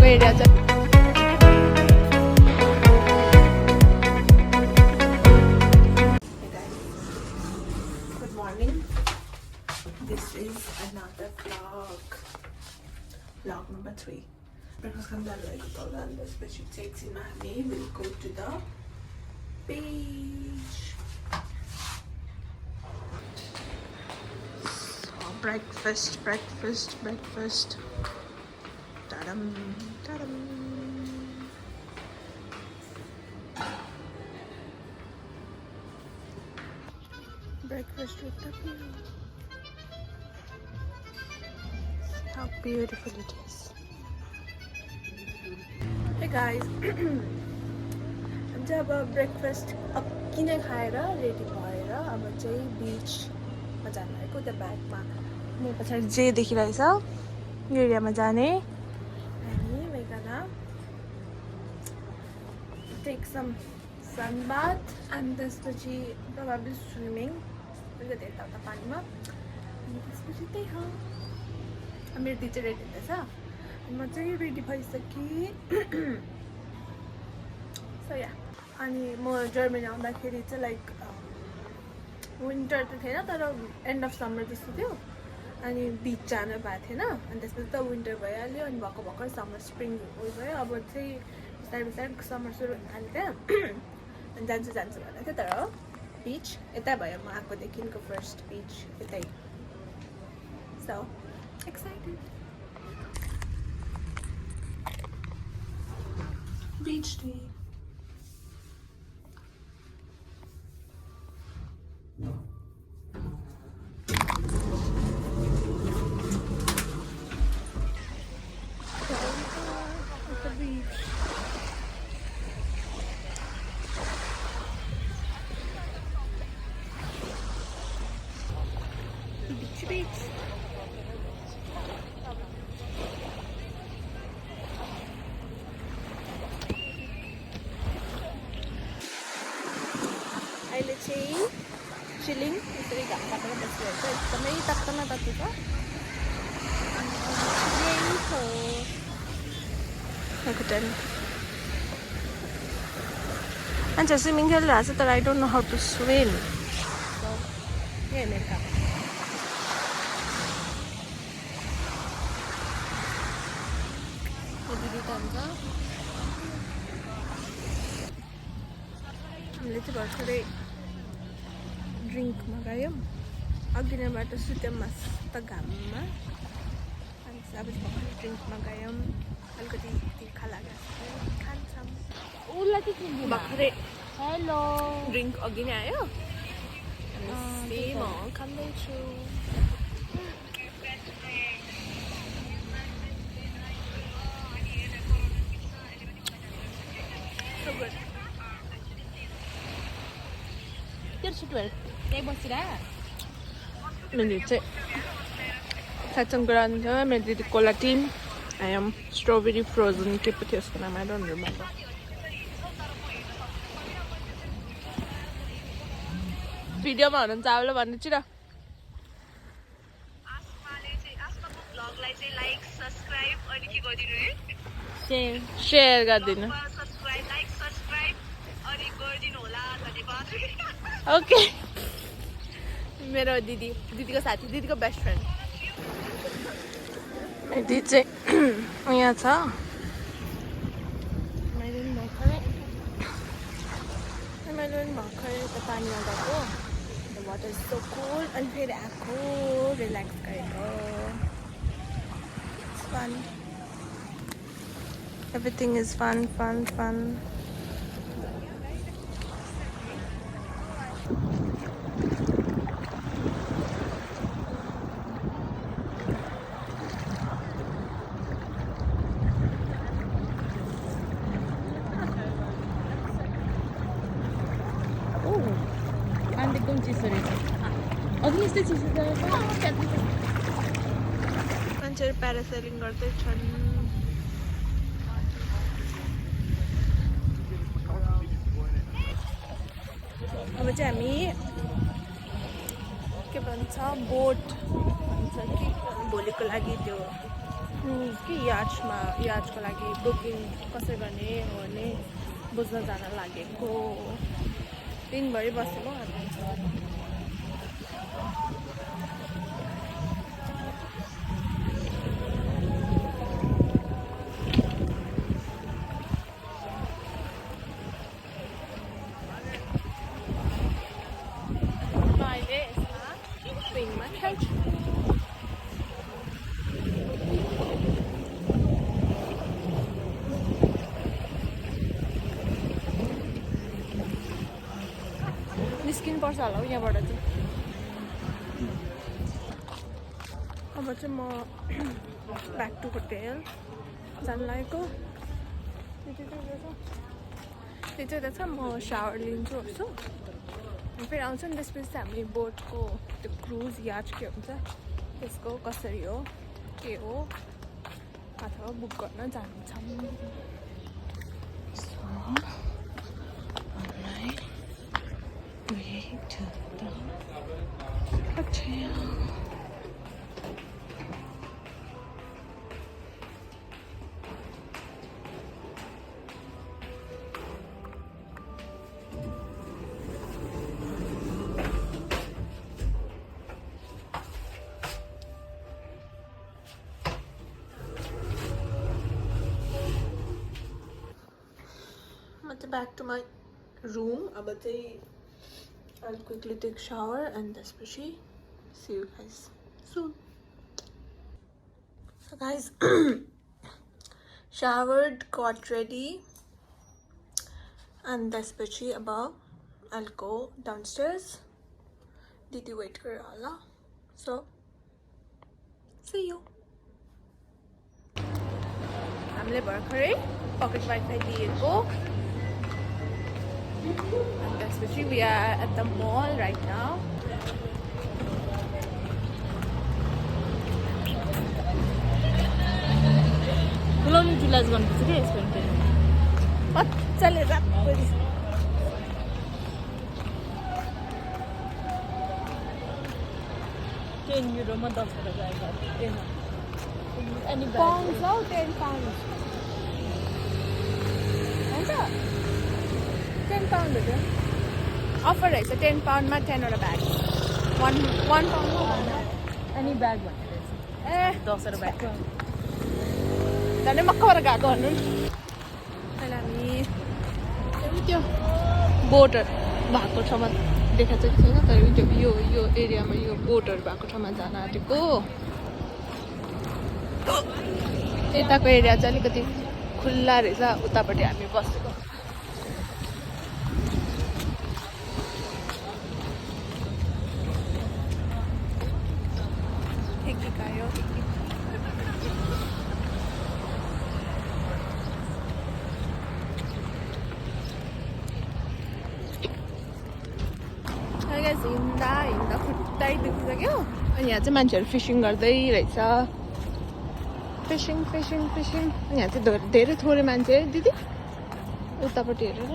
Area चाहिँ Good morning. This is another vlog number 3. Breakfast comes out like a and this bitch takes in my name. We'll go to the beach. So breakfast. Ta-dam, ta-dam. Breakfast with the view. How beautiful it is. Hey guys. जब breakfast अक्की नै खाएर ready भएर अब चाहिँ बिचमा जानु आएको त्यो ब्यागमा म पछाडि जे देखिरहेछ यो एरियामा जाने अनि मेघना take some sun bath and त्यसपछि प्रोबेबली स्विमिङ अलिकति यताउता पानीमा अनि त्यसपछि त्यही हो मेरो दिदी चाहिँ रेडी हुँदैछ म चाहिँ रेडी भइसकेँ सो या अनि म जर्मनी आउँदाखेरि चाहिँ लाइक विन्टर त थिएन तर एन्ड अफ समर जस्तो थियो अनि बिच जानु भएको थिएन अनि त्यसपछि त विन्टर भइहाल्यो अनि भर्खर समर स्प्रिङ उयो भयो अब चाहिँ बिस्तारै समर सुरु हुन थाल्यो त्यहाँ अनि जान्छु भनेको थियो तर बिच यतै भयो म आएकोदेखिको फर्स्ट बिच यतै सो एक्साइटेड बिच डे अहिले चाहिँ चिलिङ यसरी घाम काटेर बसिरहेको छ एकदमै तातो छ यही हो मान्छे स्विमिङ खेलिरहेको छ तर I don't know how to swim यही मेरो दिदी त हुन्छ हामीले चाहिँ भर्खरै ड्रिङ्क मगायौँ अघि नैबाट सुत्यौँ मस्त घाममा अनि अब भर्खरै ड्रिङ्क मगायौँ अलिकति तिर्खा लागेको खान्छौँ उसलाई के भर्खरै हेलो ड्रिङ्क अघि नै आयो अनि म खाँदैछु मेरो चाहिँ सातसम्म ग्रान्ड छ मेरो दिदी Cola tin I am strawberry frozen के पो थियो यसको नाम आई डोन्ट रिमेम्बर भिडियोमा हुनुहुन्छ आउलो भन्नु चाहिँ सेयर गरिदिनु ओके मेरो दिदीको साथी दिदीको बेस्ट फ्रेन्ड दिदी चाहिँ यहाँ छ मैले पनि भर्खरै त पानीमा गएको the water is so cold अनि फेरि आएको रिल्याक्स गरेको it's fun everything is fun मान्छेहरू प्यारासेलिङ गर्दैछन् अब चाहिँ हामी के भन्छ बोट भन्छ कि भोलिको लागि त्यो क्रुज कि याचको लागि बुकिङ कसरी गर्ने हो भने बुझ्न जान लागेको दिनभरि बसेको अहिले यसमा स्विङमा खेल्छु निस्किनु पर्छ होला हौ यहाँबाट चाहिँ अब चाहिँ म ब्याक टु होटेल जानु लागेको त्यो चाहिँ छ म सावर लिन्छु हेर्छु फेरि आउँछ नि त्यसपछि चाहिँ हामी बोटको त्यो क्रुज याच के हुन्छ त्यसको कसरी हो के हो अथवा बुक गर्न जान्छौँ to the hotel. Back to my room. I'll quickly take a shower and त्यसपछि see you guys soon. So guys, showered, got ready, and त्यसपछि अब I'll go downstairs. Didi wait गरेर होला. So see you. हामीले भर्खरै pocket wifi दिएको. And especially we are at the mall right now. Hello, you guys going to see this? What? Chale rap please. €10 month of the guy. Any pounds out 10 pounds. Answer. 10 pound is it? Offer is a 10 pound ma 10 or a bag. One pound. Any bag one. $10 a bag. Then I'm going to go. Hello me. त्यो voter भएको ठाउँमा देखाएको छैन तर यो एरियामा यो voter भएको ठाउँमा जान आँटेको यताको एरिया चाहिँ अलिकति खुल्ला रहेछ उतापट्टि हामी बसेको हिँड्दा खुट्टै दुखिसक्यो अनि यहाँ चाहिँ मान्छेहरू फिसिङ गर्दै रहेछ फिसिङ अनि यहाँ चाहिँ धेरै थोरै मान्छे दिदी उतापट्टि हेरेर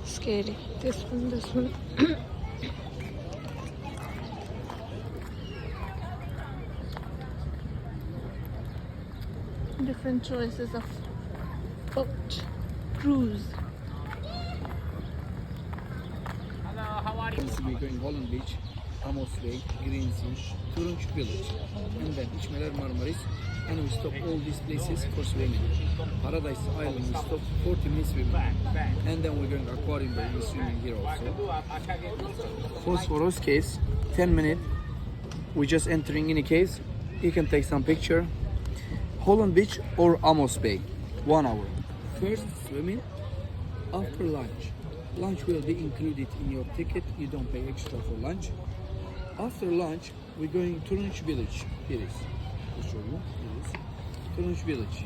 Scary. This one. Different choices of boat cruise. Hello, how are you? We're going Holland Beach, Amos Bay, Green Sea, Turunç Village, and then Marmaris. And we stop all these places for swimming. Paradise Island, we stop 40 minutes swimming. And then we're going aquarium, but we're swimming here also. Phosphorus case, 10 minutes. We're just entering in a case. You can take some picture. Holland Beach or Amos Bay, 1 hour. First swimming, after lunch. Lunch will be included in your ticket. You don't pay extra for lunch. After lunch, we're going to Turunç Village. Here is. I'll show you. Turunç Village.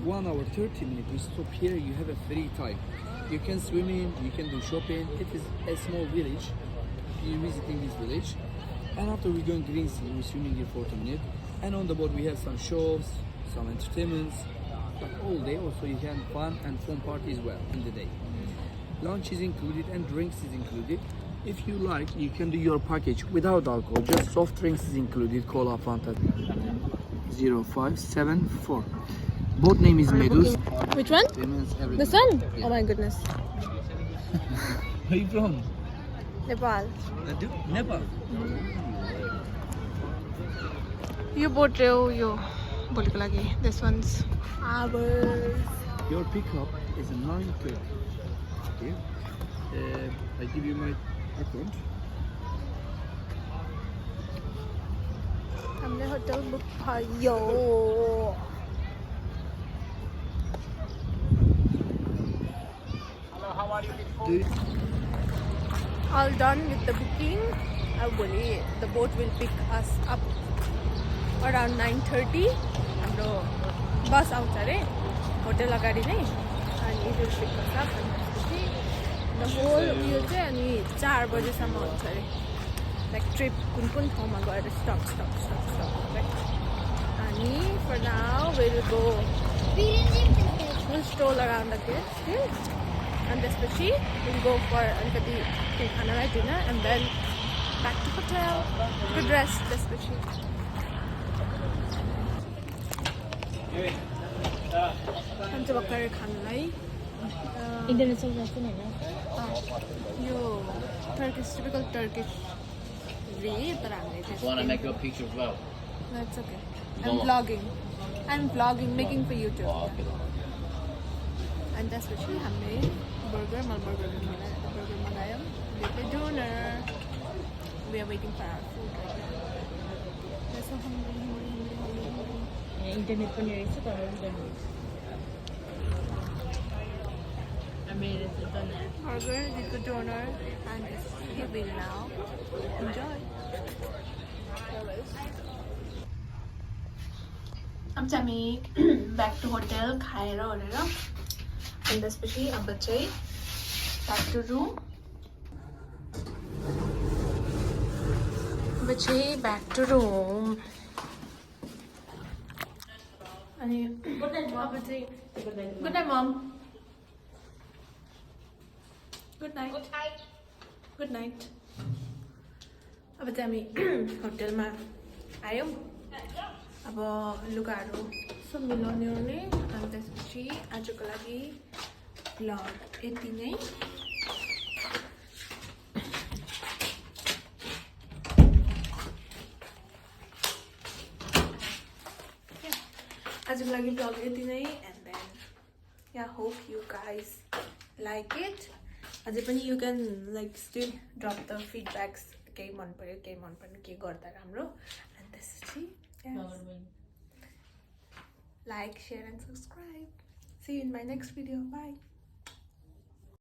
1 hour 30 minutes. We stop here. You have a free time. You can swim in. You can do shopping. It is a small village. You're visiting this village, and after we go in Green Sea, we're swimming here 40 minutes. And on the boat we have some shows, some entertainments. But all day also you can fun and fun party as well in the day. Lunch is included and drinks is included. If you like, you can do your package without alcohol. Just soft drinks is included. Cola, Fanta. 0574. Boat name is Medus. Which one? Payments, everything. This one? Yeah. Oh my goodness. Where are you from? Nepal. Nepal. You boat yo बोलेको लागि. This one's ours. Your pickup is a 9:30. Okay. I give you my account. हमने hotel book भयो. All done with the booking. The boat will pick us up around 9:30. हाम्रो बस आउँछ रे hotel अगाडि नै अनि it will pick us up. The whole उयो चाहिँ अनि 4 बजेसम्म हुन्छ रे. Like trip कुन ठाउँमा गएर stop. अनि for now we'll go. We'll stroll around the place. And त्यसपछि we'll go for अलिकति खानालाई dinner and then back to hotel. Good rest त्यसपछि. अनि चाहिँ भर्खर खानालाई इन्टरनेसनल रेस्टुरेन्ट होइन यो typical Turkish रे तर हामीले Want to make a picture as well? That's okay. I'm vlogging, making for YouTube. Oh, okay. And that's what she made. Burger मगायो. Dinner. We are waiting for our food right now. We're so hungry. Internet पनि रहेछ तर internet Burger, the donor, and it's giving now. Enjoy. अब चाहिँ हामी back to hotel खाएर ओरेर अनि त्यसपछि अब चाहिँ back to room. अब चाहिँ back to room. अनि अब चाहिँ good night mom. Good night. अब चाहिँ हामी होटलमा आयौँ. अब लुगाहरू सब मिलाउने अनि त्यसपछि आजको लागि भ्लग यति नै. आजको लागि भ्लग यति नै and then hope you guys like it. अझै पनि you can like still drop the feedbacks. केही मन पर्यो केही मन पर्यो के गर्दा राम्रो and त्यसपछि like, share and subscribe. See you in my next video. Bye.